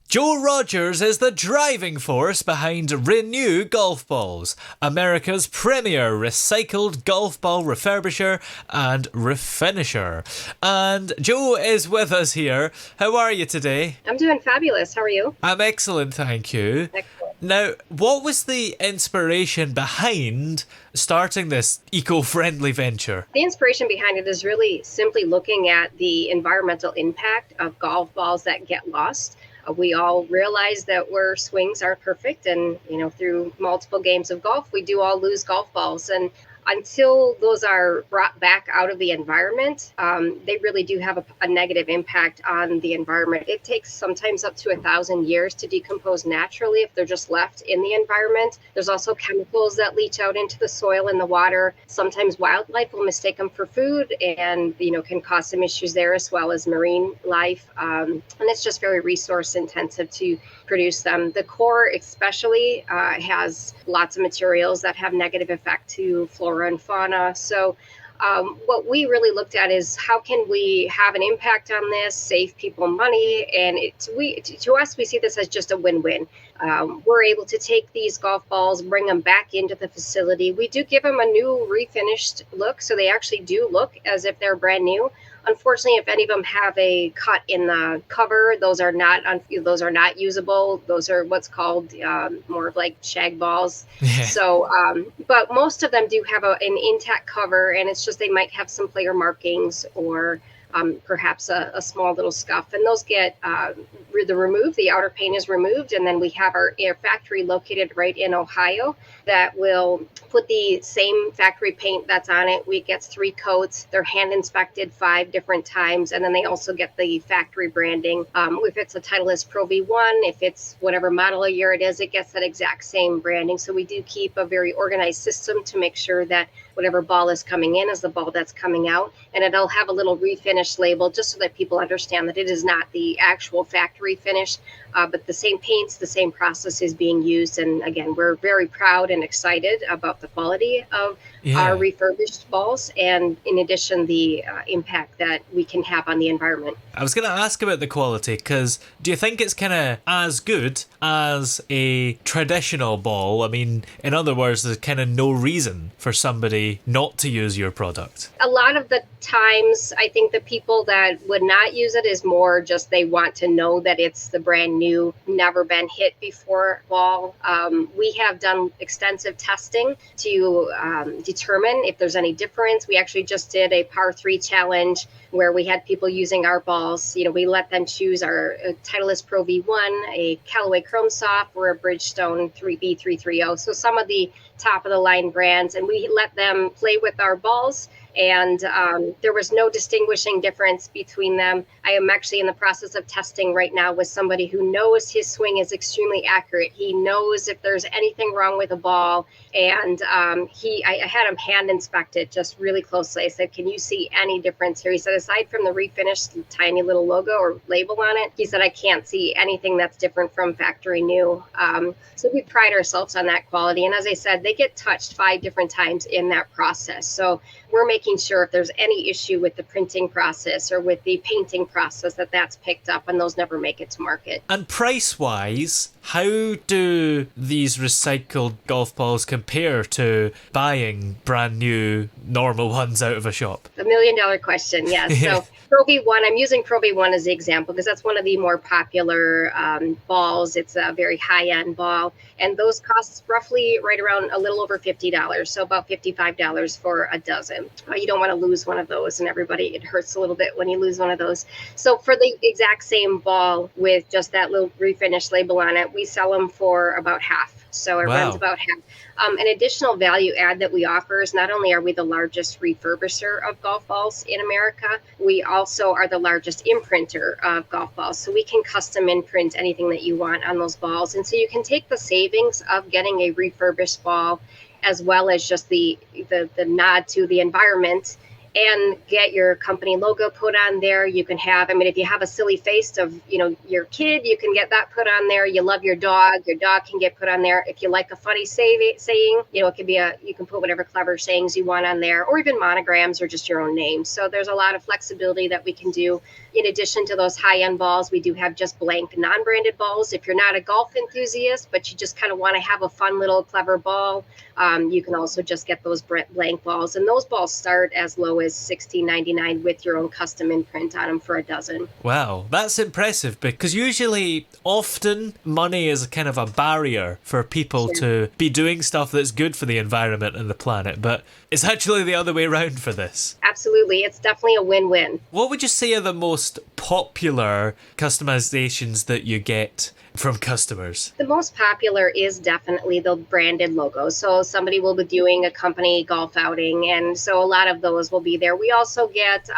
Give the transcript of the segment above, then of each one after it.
Jo Rodgers is the driving force behind Renew Golf Balls, America's premier recycled golf ball refurbisher and refinisher. And Jo is with us here. How are you today? I'm doing fabulous. How are you? I'm excellent, thank you. Excellent. Now, what was the inspiration behind starting this eco-friendly venture? The inspiration behind it is really simply looking at the environmental impact of golf balls that get lost. We all realize that our swings aren't perfect, and through multiple games of golf, we do all lose golf balls. And until those are brought back out of the environment, they really do have a negative impact on the environment. It takes sometimes up to 1,000 years to decompose naturally if they're just left in the environment. There's also chemicals that leach out into the soil and the water. Sometimes wildlife will mistake them for food and can cause some issues there, as well as marine life. And it's just very resource intensive to produce them. The core especially has lots of materials that have negative effect to flora and fauna. So what we really looked at is how can we have an impact on this, save people money, and to us we see this as just a win-win. We're able to take these golf balls, bring them back into the facility. We do give them a new refinished look, so they actually do look as if they're brand new. Unfortunately, if any of them have a cut in the cover, those are not usable. Those are what's called more of like shag balls. Yeah. So, but most of them do have an intact cover, and it's just they might have some player markings or perhaps a small little scuff, and those get removed. The outer paint is removed, and then we have our factory located right in Ohio that will put the same factory paint that's on it. We gets 3 coats. They're hand inspected 5 different times, and then they also get the factory branding. If it's a Titleist Pro V1, if it's whatever model of year it is, it gets that exact same branding. So we do keep a very organized system to make sure that whatever ball is coming in is the ball that's coming out, and it'll have a little refinish label just so that people understand that it is not the actual factory finish, but the same paints, the same process is being used. And again, we're very proud and excited about the quality of our refurbished balls, and in addition, the impact that we can have on the environment. I was going to ask about the quality, because do you think it's kind of as good as a traditional ball? I mean, in other words, there's kind of no reason for somebody not to use your product. A lot of the times, I think the people that would not use it is more just they want to know that it's the brand new, never been hit before ball. We have done extensive testing to determine if there's any difference. We actually just did a par 3 challenge where we had people using our balls. We let them choose our Titleist Pro V1, a Callaway Chrome Soft, or a Bridgestone 3B330. So some of the top of the line brands, and we let them play with our balls, and there was no distinguishing difference between them. I am actually in the process of testing right now with somebody who knows his swing is extremely accurate. He knows if there's anything wrong with a ball, and I had him hand inspect it just really closely. I said, "Can you see any difference here?" He said, "Aside from the refinished tiny little logo or label on it," he said, "I can't see anything that's different from factory new." So we pride ourselves on that quality, and as I said, they get touched 5 different times in that process. So we're making sure if there's any issue with the printing process or with the painting process that's picked up, and those never make it to market. And price-wise, how do these recycled golf balls compare to buying brand new normal ones out of a shop? $1 million question, yes. So Pro V1, I'm using Pro V1 as the example because that's one of the more popular balls. It's a very high-end ball, and those cost roughly right around a little over $50, so about $55 for a dozen. You don't want to lose one of those, and it hurts a little bit when you lose one of those. So for the exact same ball with just that little refinish label on it, we sell them for about half. So it runs about half. An additional value add that we offer is not only are we the largest refurbisher of golf balls in America, we also are the largest imprinter of golf balls. So we can custom imprint anything that you want on those balls. And so you can take the savings of getting a refurbished ball as well as just the nod to the environment and get your company logo put on there. You can have, if you have a silly face of, your kid, you can get that put on there. You love your dog can get put on there. If you like a funny saying, it could be you can put whatever clever sayings you want on there, or even monograms or just your own name. So there's a lot of flexibility that we can do In addition to those high-end balls, we do have just blank non-branded balls. If you're not a golf enthusiast, but you just kind of want to have a fun little clever ball, you can also just get those blank balls. And those balls start as low as $16.99 with your own custom imprint on them for a dozen. Wow, that's impressive, because usually, often, money is kind of a barrier for people to be doing stuff that's good for the environment and the planet, but it's actually the other way around for this. Absolutely. It's definitely a win-win. What would you say are the most popular customizations that you get from customers? The most popular is definitely the branded logo. So somebody will be doing a company golf outing, and so a lot of those will be there. We also get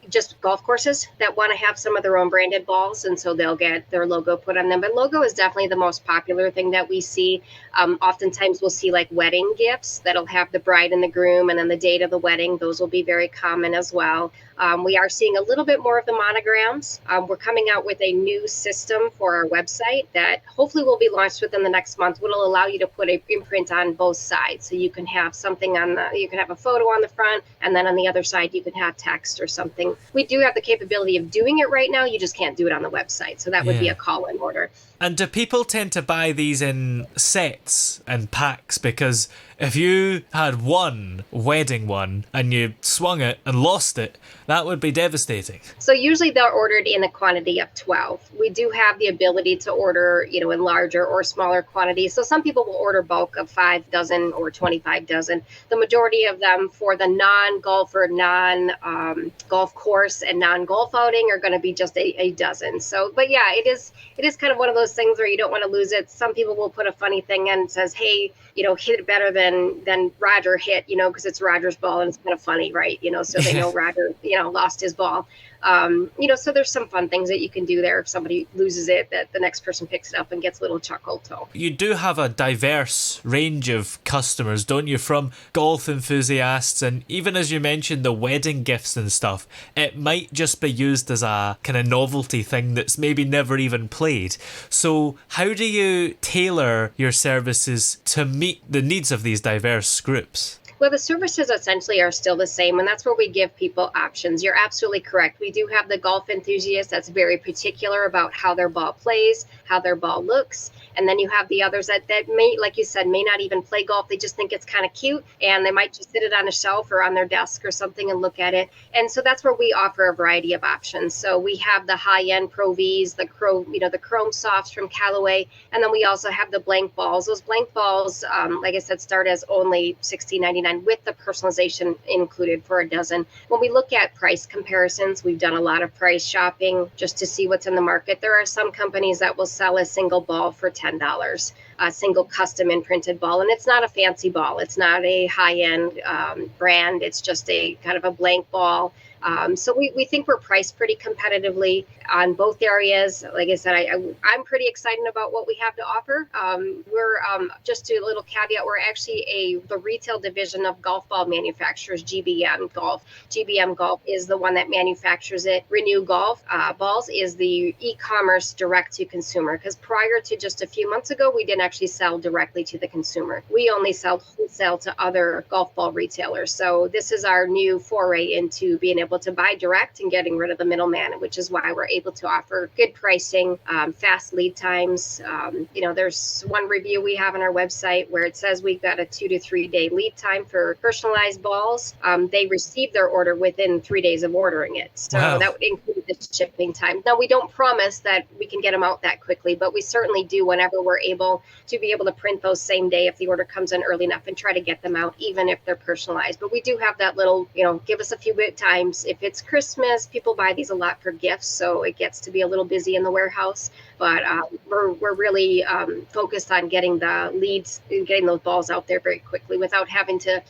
just golf courses that want to have some of their own branded balls, and so they'll get their logo put on them. But logo is definitely the most popular thing that we see. Oftentimes we'll see like wedding gifts that'll have the bride and the groom and then the date of the wedding. Those will be very common as well. We are seeing a little bit more of the monograms. We're coming out with a new system for our website that hopefully will be launched within the next month, which will allow you to put an imprint on both sides. So you can have something you can have a photo on the front, and then on the other side, you can have text or something. We do have the capability of doing it right now. You just can't do it on the website. So that would be a call-in order. And do people tend to buy these in sets and packs? Because if you had one wedding one and you swung it and lost it, that would be devastating. So usually they're ordered in a quantity of 12. We do have the ability to order, in larger or smaller quantities. So some people will order bulk of 5 dozen or 25 dozen. The majority of them for the non-golfer, non-golf course and non-golf outing are going to be just a dozen. So, but yeah, it is kind of one of those things where you don't want to lose it. Some people will put a funny thing in and says, hey, hit it better than Roger hit, because it's Roger's ball and it's kind of funny, right? So they know Roger, lost his ball. So there's some fun things that you can do there if somebody loses it, that the next person picks it up and gets a little chuckle too. You do have a diverse range of customers, don't you? From golf enthusiasts, and even as you mentioned, the wedding gifts and stuff, it might just be used as a kind of novelty thing that's maybe never even played. So how do you tailor your services to meet the needs of these diverse groups? Well, the services essentially are still the same, and that's where we give people options. You're absolutely correct. We do have the golf enthusiast that's very particular about how their ball plays, how their ball looks. And then you have the others that may, like you said, may not even play golf. They just think it's kind of cute, and they might just sit it on a shelf or on their desk or something and look at it. And so that's where we offer a variety of options. So we have the high-end Pro Vs, the chrome softs from Callaway, and then we also have the blank balls. Those blank balls, like I said, start as only $16.99 with the personalization included for a dozen. When we look at price comparisons, we've done a lot of price shopping just to see what's in the market. There are some companies that will sell a single ball for $10, a single custom imprinted ball, and it's not a fancy ball. It's not a high-end brand. It's just a kind of a blank ball. So we think we're priced pretty competitively on both areas. Like I said, I'm pretty excited about what we have to offer. We're just a little caveat. We're actually the retail division of golf ball manufacturers, GBM Golf. GBM Golf is the one that manufactures it. Renew Golf Balls is the e-commerce direct to consumer, because prior to just a few months ago, we didn't actually sell directly to the consumer. We only sell wholesale to other golf ball retailers. So this is our new foray into being able to buy direct and getting rid of the middleman, which is why we're able to offer good pricing, fast lead times. There's one review we have on our website where it says we've got a 2 to 3 day lead time for personalized balls. They receive their order within 3 days of ordering it. So that would include the shipping time. Now, we don't promise that we can get them out that quickly, but we certainly do whenever we're able to be able to print those same day if the order comes in early enough, and try to get them out even if they're personalized. But we do have that little, give us a few bit times. If it's Christmas, people buy these a lot for gifts, so it gets to be a little busy in the warehouse. But we're really focused on getting the leads and getting those balls out there very quickly without having to,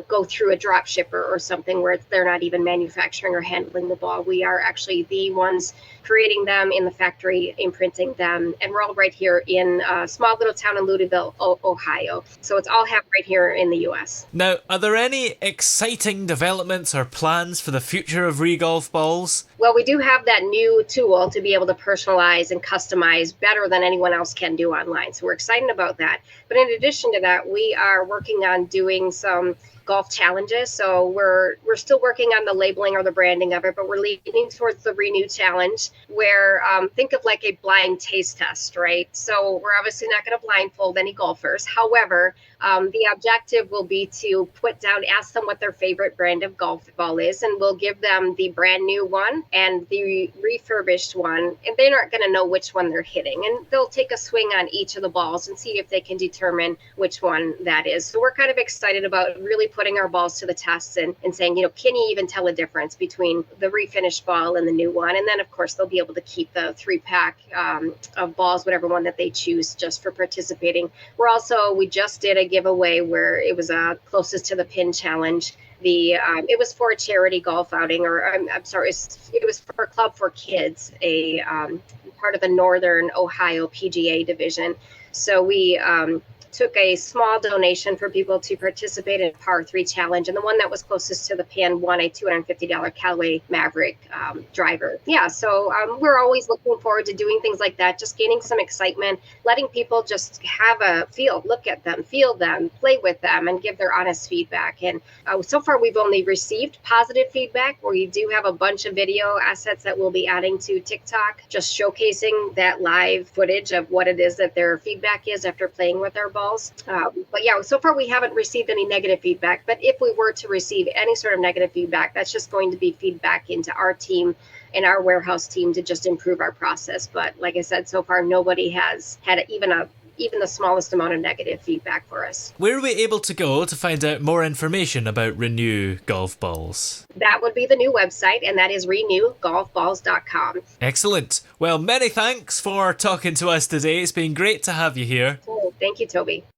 go through a drop shipper or something where they're not even manufacturing or handling the ball. We are actually the ones creating them in the factory, imprinting them, and we're all right here in a small little town in Louisville, Ohio. So it's all happening right here in the U.S. Now, are there any exciting developments or plans for the future of Regolf balls? Well, we do have that new tool to be able to personalize and customize better than anyone else can do online. So we're excited about that. But in addition to that, we are working on doing some golf challenges. So we're still working on the labeling or the branding of it, but we're leaning towards the Renew Challenge, where think of like a blind taste test, right? So we're obviously not going to blindfold any golfers. However, the objective will be to put down, ask them what their favorite brand of golf ball is, and we'll give them the brand new one and the refurbished one, and they're not going to know which one they're hitting. And they'll take a swing on each of the balls and see if they can determine which one that is. So we're kind of excited about really putting our balls to the test and saying, can you even tell a difference between the refinished ball and the new one? And then, of course, they'll be able to keep the 3-pack of balls, whatever one that they choose, just for participating. We just did a giveaway where it was closest to the pin challenge. It was for a charity golf outing, or I'm sorry, it was for a Club for Kids, a part of the Northern Ohio PGA division. So we took a small donation for people to participate in par 3 challenge, and the one that was closest to the pin won a $250 Callaway Maverick driver. Yeah, so we're always looking forward to doing things like that, just gaining some excitement, letting people just have a feel, look at them, feel them, play with them, and give their honest feedback. And so far we've only received positive feedback. We do have a bunch of video assets that we'll be adding to TikTok, just showcasing that live footage of what it is that their feedback is after playing with our balls. But yeah, so far we haven't received any negative feedback. But if we were to receive any sort of negative feedback, that's just going to be feedback into our team and our warehouse team to just improve our process. But like I said, so far nobody has had even the smallest amount of negative feedback for us. Where are we able to go to find out more information about Renew golf balls? That would be the new website, and that is renewgolfballs.com. Excellent. Well, many thanks for talking to us today. It's been great to have you here. Thank you, Toby.